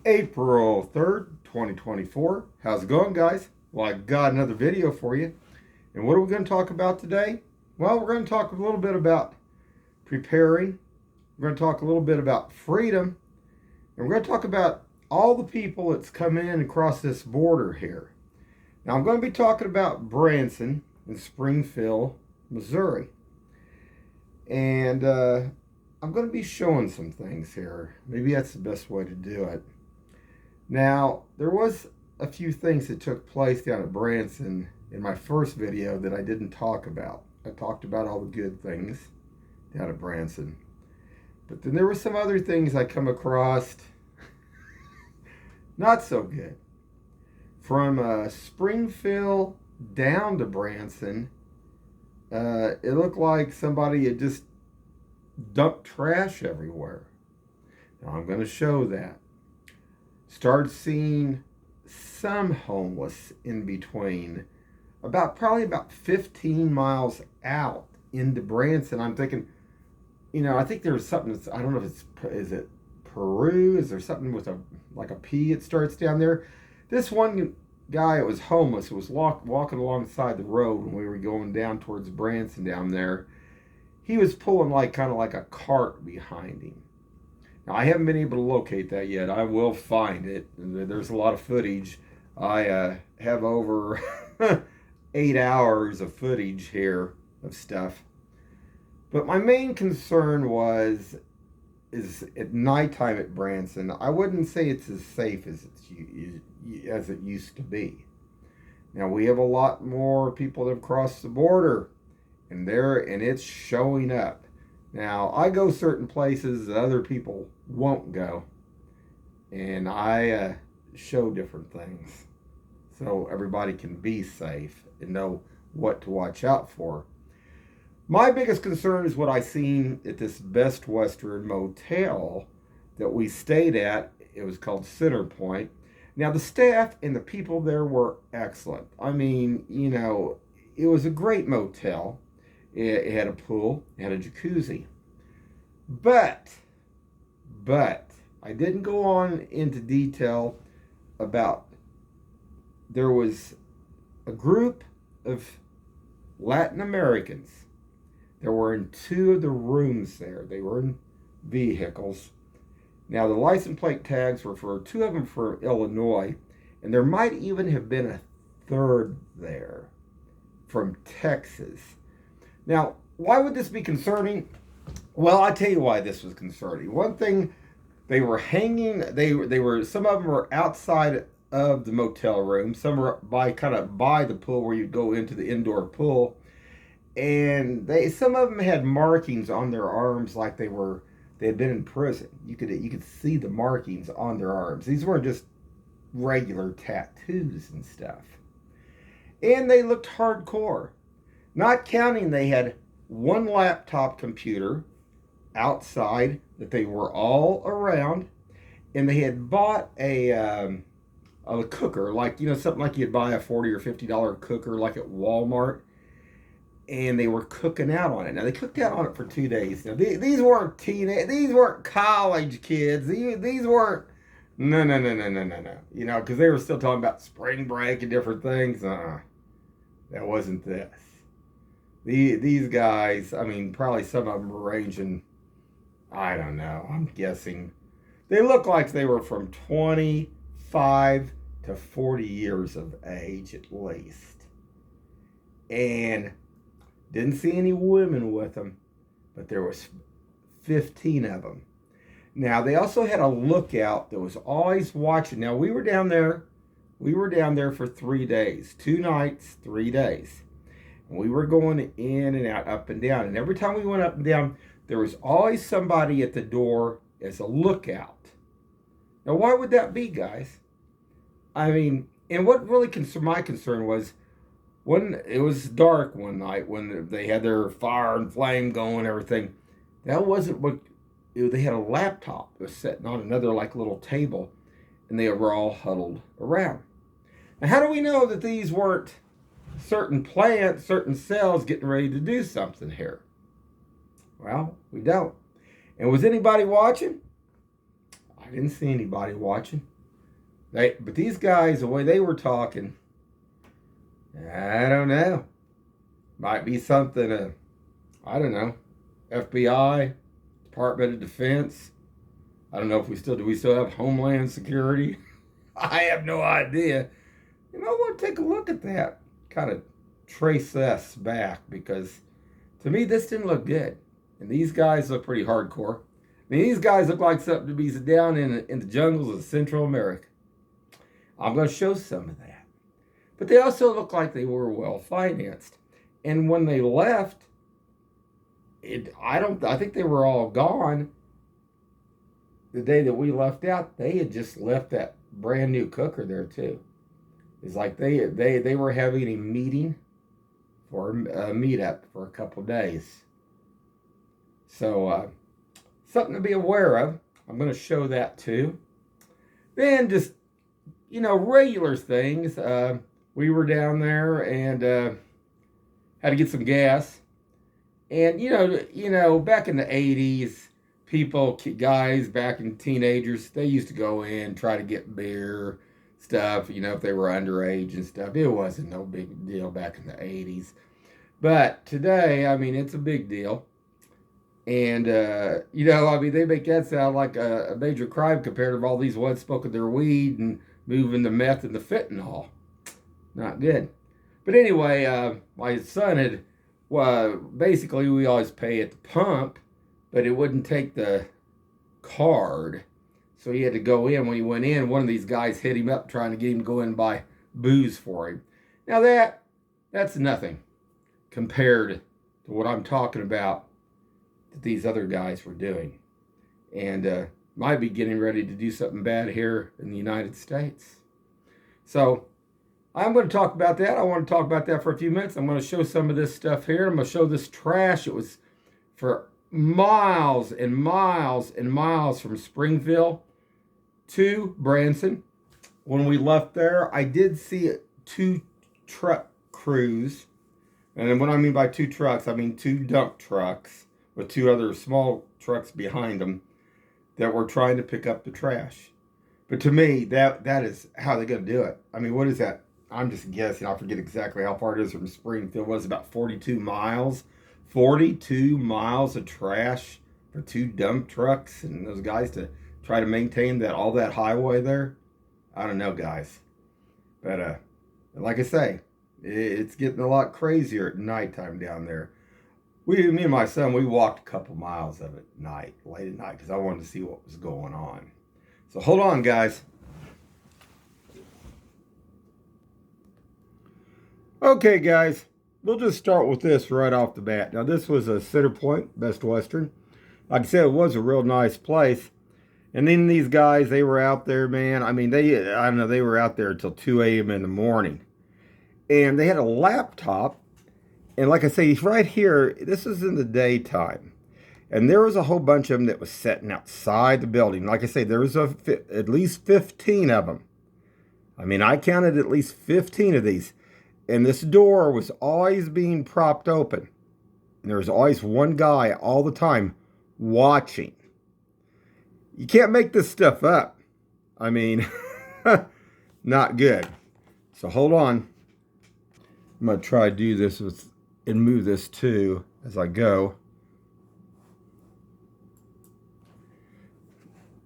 April 3rd, 2024. How's it going, guys? Well, I got another video for you. And what are we going to talk about today? Well, we're going to talk a little bit about preparing. We're going to talk a little bit about freedom. And we're going to talk about all the people that's come in across this border here. Now, I'm going to be talking about Branson in Springfield, Missouri. And I'm going to be showing some things here. Maybe that's the best way to do it. Now, there was a few things that took place down at Branson in my first video that I didn't talk about. I talked about all the good things down at Branson. But then there were some other things I come across not so good. From Springfield down to Branson, it looked like somebody had just dumped trash everywhere. Now I'm going to show that. Started seeing some homeless in between, probably about 15 miles out into Branson. I'm thinking, I think there's something that's, I don't know if is it Peru? Is there something with like a P it starts down there? This one guy that was homeless, was walking alongside the road when we were going down towards Branson down there. He was pulling kind of like a cart behind him. Now, I haven't been able to locate that yet. I will find it. There's a lot of footage. I have over 8 hours of footage here of stuff. But my main concern is at nighttime at Branson. I wouldn't say it's as safe as it used to be. Now, we have a lot more people that have crossed the border, and it's showing up. Now, I go certain places that other people won't go, and I show different things so everybody can be safe and know what to watch out for. My biggest concern is what I seen at this Best Western motel that we stayed at. It was called Center Point. Now, the staff and the people there were excellent. I mean, it was a great motel. It had a pool, it had a jacuzzi. But I didn't go on into detail about, there was a group of Latin Americans that were in 2 of the rooms there. They were in vehicles. Now, the license plate tags were for 2 of them for Illinois, and there might even have been a 3rd there from Texas. Now, why would this be concerning? Well, I'll tell you why this was concerning. One thing, they were hanging, some of them were outside of the motel room. Some were by the pool where you go into the indoor pool. And some of them had markings on their arms like they had been in prison. You could see the markings on their arms. These weren't just regular tattoos and stuff. And they looked hardcore. Not counting, they had 1 laptop computer outside that they were all around, and they had bought a cooker, something like you'd buy a $40 or $50 cooker like at Walmart, and they were cooking out on it. Now, they cooked out on it for 2 days. Now, these weren't these weren't college kids. These weren't, no. Because they were still talking about spring break and different things. That wasn't this. These guys, probably some of them were ranging, I don't know, I'm guessing. They look like they were from 25 to 40 years of age at least. And didn't see any women with them, but there was 15 of them. Now, they also had a lookout that was always watching. Now, we were down there for 3 days, 2 nights, 3 days. We were going in and out, up and down. And every time we went up and down, there was always somebody at the door as a lookout. Now, why would that be, guys? And what really my concern was, when it was dark one night, when they had their fire and flame going and everything, that wasn't what, they had a laptop that was sitting on another little table, and they were all huddled around. Now, how do we know that these weren't certain plants, certain cells getting ready to do something here? Well, we don't. And was anybody watching? I didn't see anybody watching. But these guys, the way they were talking, I don't know. Might be something. I don't know. FBI, Department of Defense. I don't know if do we still have Homeland Security? I have no idea. You know what? Take a look at that. Kind of trace this back because to me this didn't look good. And these guys look pretty hardcore. I mean, these guys look like something to be down in the jungles of Central America. I'm going to show some of that. But they also look like they were well financed. And when they left, I think they were all gone. The day that we left out, they had just left that brand new cooker there too. It's like they were having a meeting for a meetup for a couple of days. So something to be aware of. I'm going to show that too. Then just regular things. We were down there and had to get some gas. And back in the 80s, guys back in teenagers, they used to go in, try to get beer, stuff, if they were underage and stuff. It wasn't no big deal back in the 80s. But today, I mean, it's a big deal. And, they make that sound like a major crime compared to all these ones smoking their weed and moving the meth and the fentanyl. Not good. But anyway, my son had, basically we always pay at the pump, but it wouldn't take the card. So he had to go in. When he went in, one of these guys hit him up trying to get him to go in and buy booze for him. Now that's nothing compared to what I'm talking about that these other guys were doing. And might be getting ready to do something bad here in the United States. So I'm going to talk about that. I want to talk about that for a few minutes. I'm going to show some of this stuff here. I'm going to show this trash. It was for miles and miles and miles from Springfield to Branson. When we left there, I did see 2 truck crews. And what I mean by 2 trucks, I mean 2 dump trucks with 2 other small trucks behind them that were trying to pick up the trash. But to me, that is how they're going to do it. I mean, what is that? I'm just guessing. I forget exactly how far it is from Springfield. It was about 42 miles. 42 miles of trash for 2 dump trucks and those guys to try to maintain all that highway there. I don't know, guys. But like I say, it's getting a lot crazier at nighttime down there. Me and my son, we walked a couple miles of it late at night, because I wanted to see what was going on. So hold on, guys. Okay, guys, we'll just start with this right off the bat. Now, this was a Center Point, Best Western. Like I said, it was a real nice place. And then these guys, they were out there, man. I mean, they were out there until 2 a.m. in the morning. And they had a laptop. And like I say, right here, this is in the daytime. And there was a whole bunch of them that was sitting outside the building. Like I say, there was at least 15 of them. I mean, I counted at least 15 of these. And this door was always being propped open. And there was always one guy all the time watching. You can't make this stuff up. I mean, not good. So hold on. I'm going to try to do this and move this too as I go.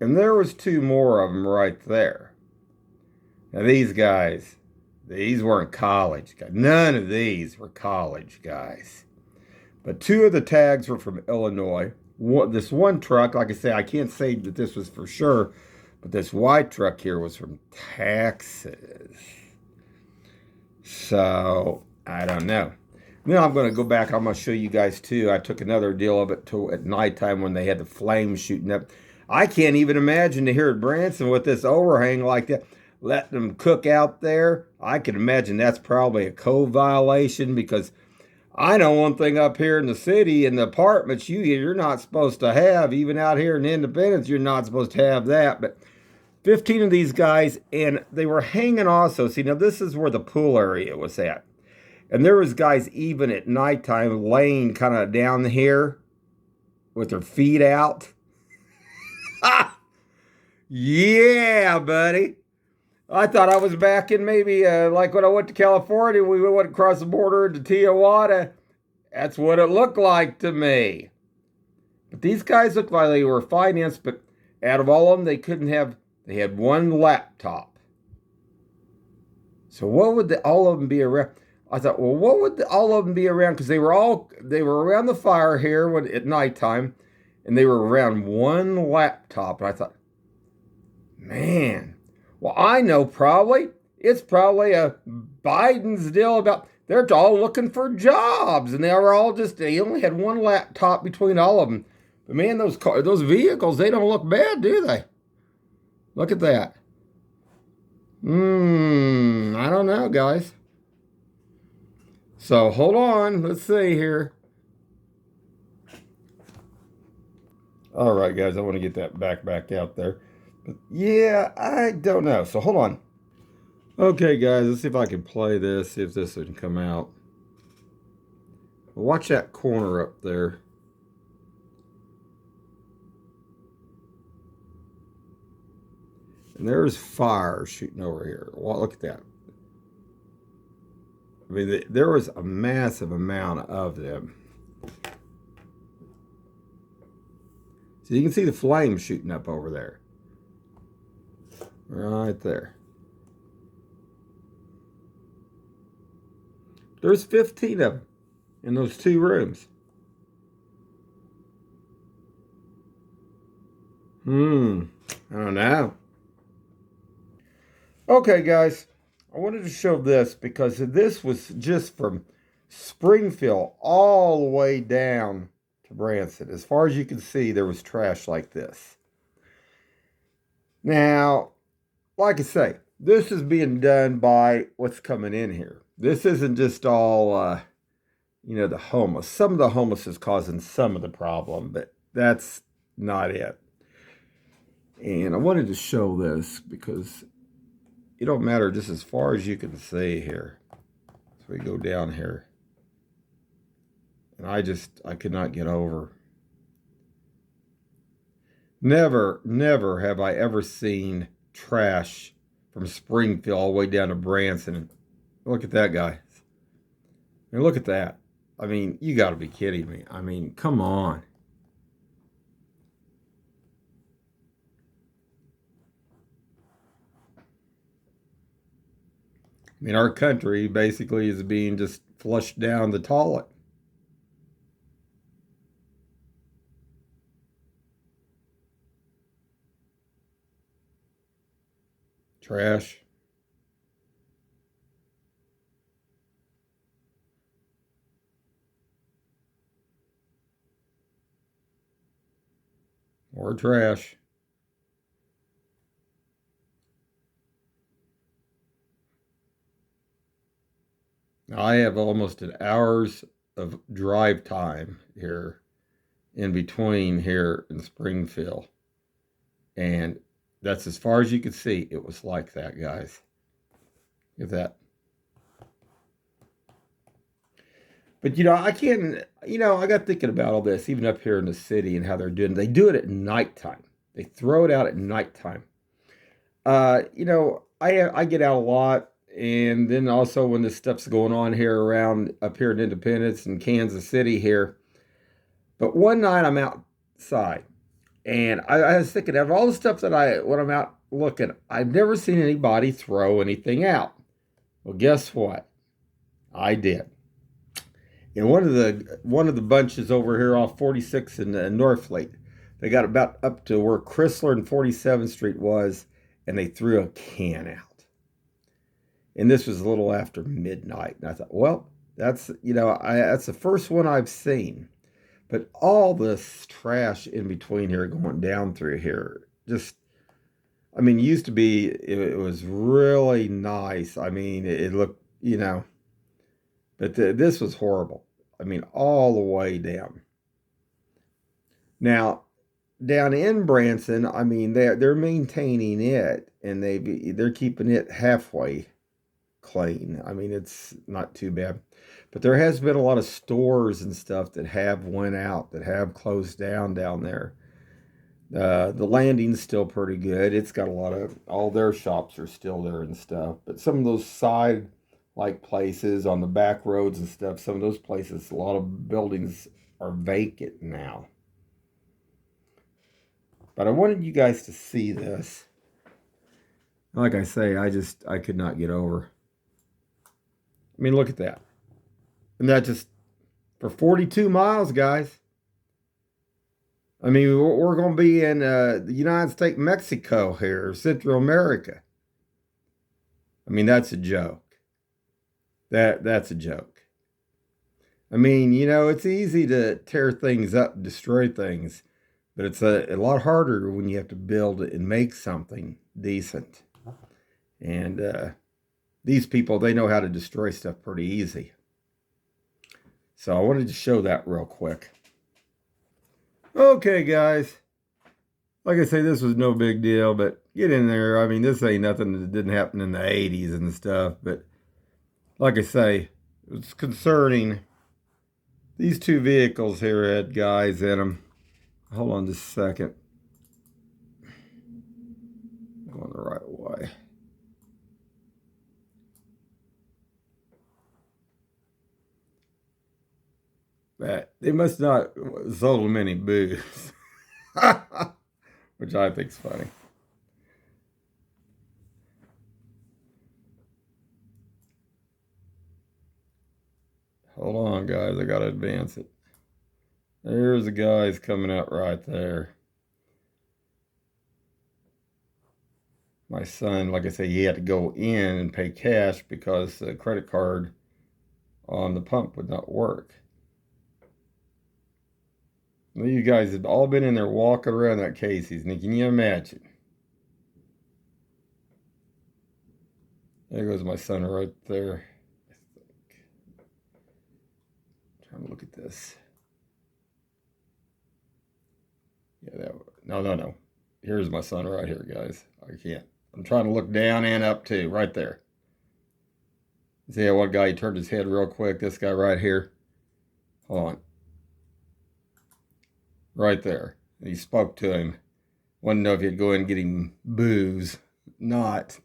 And there was 2 more of them right there. Now these guys, these weren't college guys. None of these were college guys. But 2 of the tags were from Illinois. This one truck, like I say, I can't say that this was for sure, but this white truck here was from Texas. So, I don't know. Then I'm going to go back. I'm going to show you guys, too. I took another deal of it at nighttime when they had the flames shooting up. I can't even imagine to hear at Branson with this overhang like that. Let them cook out there. I can imagine that's probably a code violation, because I know one thing up here in the city, in the apartments, you're not supposed to have, even out here in Independence, you're not supposed to have that. But 15 of these guys, and they were hanging also. See, now this is where the pool area was at. And there was guys even at nighttime laying kind of down here with their feet out. Yeah, buddy. I thought I was back in maybe like when I went to California, we went across the border to Tijuana. That's what it looked like to me. But these guys looked like they were financed, but out of all of them, they had one laptop. So what would all of them be around? I thought, well, what would all of them be around? Because they were around the fire here at nighttime, and they were around one laptop. And I thought, man, well, I know it's probably a Biden's deal about they're all looking for jobs, and they only had one laptop between all of them. But man, those vehicles, they don't look bad, do they? Look at that. I don't know, guys. So hold on, let's see here. All right, guys, I want to get that back out there. But yeah, I don't know. So hold on. Okay, guys, let's see if I can play this, see if this can come out. Watch that corner up there. And there's fire shooting over here. Well, look at that. I mean, there was a massive amount of them. So you can see the flames shooting up over there. Right there. There's 15 of them in those two rooms. I don't know. Okay, guys. I wanted to show this because this was just from Springfield all the way down to Branson. As far as you can see, there was trash like this. Now, like I say, this is being done by what's coming in here. This isn't just all, the homeless. Some of the homeless is causing some of the problem, but that's not it. And I wanted to show this because it don't matter just as far as you can see here. So we go down here. And I could not get over. Never have I ever seen trash from Springfield all the way down to Branson. Look at that, guy. I mean, look at that. I mean, you got to be kidding me. I mean, come on. I mean, our country basically is being just flushed down the toilet. Trash. More trash. I have almost an hour's of drive time here in between here in Springfield. And that's as far as you could see. It was like that, guys. Look at that. But, I can't, I got thinking about all this, even up here in the city and how they do it at nighttime. They throw it out at nighttime. I get out a lot. And then also when this stuff's going on here around up here in Independence and Kansas City here. But one night I'm outside and I was thinking of all the stuff when I'm out looking, I've never seen anybody throw anything out. Well, guess what? I did. In one of the bunches over here off 46 in Northfleet, they got about up to where Chrysler and 47th Street was, and they threw a can out. And this was a little after midnight. And I thought, well, that's the first one I've seen. But all this trash in between here going down through here, used to be, it was really nice. I mean, it looked, but this was horrible. I mean, all the way down. Now, down in Branson, I mean, they're maintaining it, and they're keeping it halfway clean. I mean, it's not too bad. But there has been a lot of stores and stuff that have went out, that have closed down there. The landing's still pretty good. It's got a lot of, all their shops are still there and stuff. But some of those side like places on the back roads and stuff, some of those places, a lot of buildings are vacant now. But I wanted you guys to see this. Like I say, I could not get over. I mean, look at that. And that just, for 42 miles, guys. I mean, we're going to be in the United States, Mexico here, Central America. I mean, that's a joke. That's a joke. I mean, you know, it's easy to tear things up and destroy things, but it's a lot harder when you have to build and make something decent. And these people, they know how to destroy stuff pretty easy. So I wanted to show that real quick. Okay, guys. Like I say, this was no big deal, but get in there. I mean, this ain't nothing that didn't happen in the 80s and stuff, but like I say, it's concerning. These two vehicles here had guys in them. Hold on just a second. Going the right way. But they must not sold them any booze. Which I think's funny. Hold on, guys. I gotta advance it. There's the guys coming out right there. My son, like I say, he had to go in and pay cash because the credit card on the pump would not work. You guys have all been in there walking around that Casey's. And can you imagine? There goes my son right there. Trying to look at this. Yeah, no. Here's my son right here, guys. I can't. I'm trying to look down and up too, right there. See how one guy, he turned his head real quick. This guy right here. Hold on. Right there. And he spoke to him. Wanted to know if he'd go in and get him booze. Not.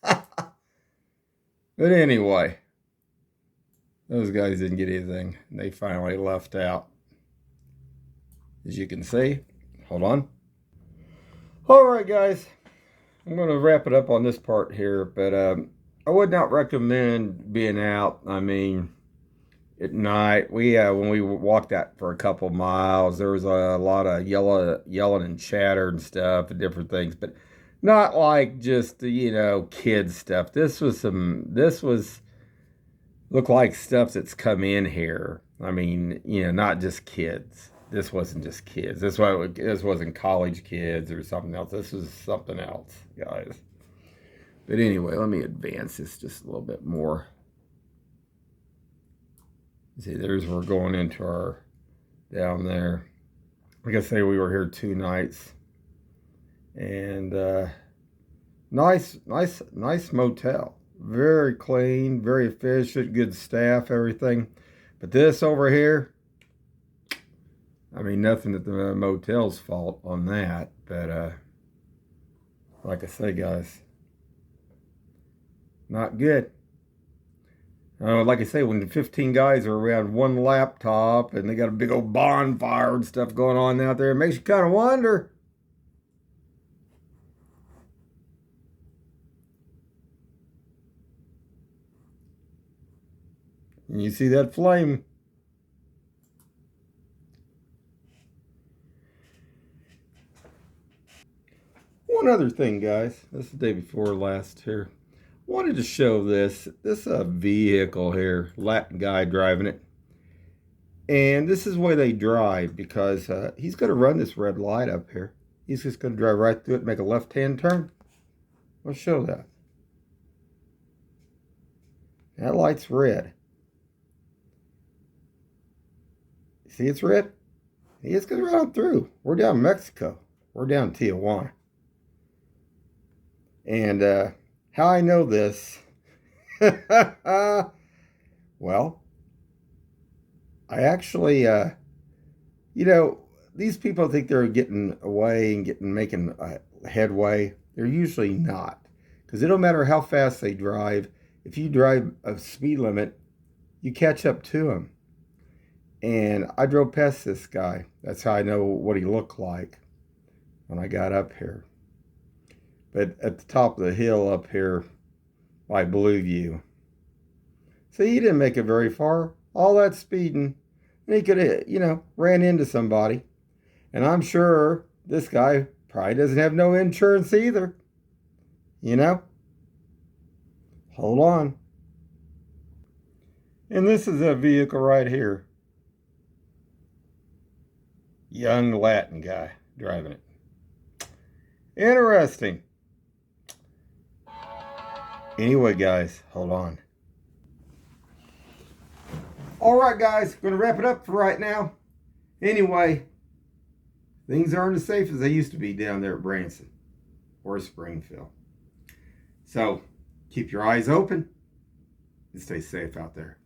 But anyway, those guys didn't get anything. They finally left out. As you can see. Hold on. All right, guys. I'm going to wrap it up on this part here, but I would not recommend being out. I mean, at night, when we walked that for a couple miles, there was a lot of yelling and chatter and stuff and different things, but not like just kids stuff. This looked like stuff that's come in here. I mean, not just kids. This wasn't just kids. This wasn't college kids or something else. This was something else, guys. But anyway, let me advance this just a little bit more. See, we're going into our down there. Like I say, we were here 2 nights, and nice motel. Very clean, very efficient, good staff, everything. But this over here, I mean, nothing at the motel's fault on that, but like I say, guys, not good. Like I say, when the 15 guys are around one laptop and they got a big old bonfire and stuff going on out there, it makes you kind of wonder. And you see that flame. One other thing, guys. This is the day before last here. Wanted to show this vehicle here, Latin guy driving it, and this is where they drive because he's going to run this red light up here. He's just going to drive right through it, make a left-hand turn. I'll show that. That light's red. See, it's red. He's going to run through. We're down in Mexico. We're down in Tijuana, and how I know this, well, I actually, these people think they're getting away and making headway. They're usually not, because it don't matter how fast they drive. If you drive a speed limit, you catch up to them. And I drove past this guy. That's how I know what he looked like when I got up here. But at the top of the hill up here by Blueview. So he didn't make it very far. All that speeding. And he could have, ran into somebody. And I'm sure this guy probably doesn't have no insurance either. Hold on. And this is a vehicle right here. Young Latin guy driving it. Interesting. Anyway, guys, hold on. All right, guys, going to wrap it up for right now. Anyway, things aren't as safe as they used to be down there at Branson or Springfield. So keep your eyes open and stay safe out there.